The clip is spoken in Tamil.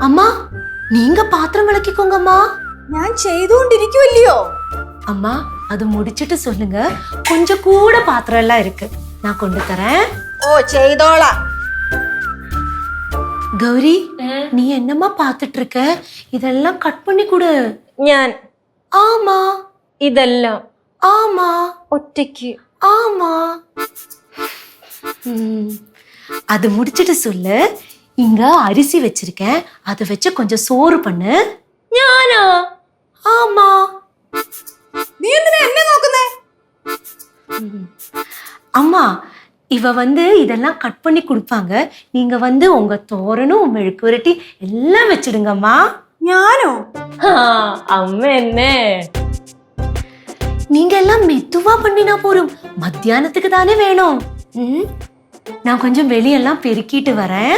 அம்மா நீங்க பாத்திரம் விளக்கிக்கோங்கம்மா. ഞാൻ ചെയ്തുകൊണ്ടിരിക്കുവല്ലയോ. அம்மா அது முடிச்சிட்டு சொல்லுங்க. கொஞ்சம் கூட பாத்திரம் எல்லாம் இருக்கு, நான் கொண்டு தரேன். ഓ ചെയ്തോളാം. கௌரி, நீ என்னம்மா பாத்துட்டு இருக்க? இதெல்லாம் கட் பண்ணி கொடு. ഞാൻ ஆமா ഇതെല്ലാം ஆமா ഒറ്റയ്ക്ക്. ஆமா. அது முடிச்சிட்டு சொல்லு. இங்க அரிசி வச்சிருக்கேன், அதை வச்சு கொஞ்சம் சோறு பண்ணு. ഞാനോ? ஆமா. നീ എന്തിനാ എന്നെ നോക്കുന്നേ? அம்மா இவ இதெல்லாம் கட் பண்ணி கொடுப்பாங்க. நீங்க உங்க தோரணும் மெழுக்கு வரட்டி எல்லாம் வச்சிடுங்கம்மா. ഞാനോ? അമ്മ എന്നെ. நீங்க எல்லாம் மெதுவா பண்ணினா போரும், மத்தியானத்துக்கு தானே வேணும். நான் கொஞ்சம் வெளியெல்லாம் பெருக்கிட்டு வரேன்.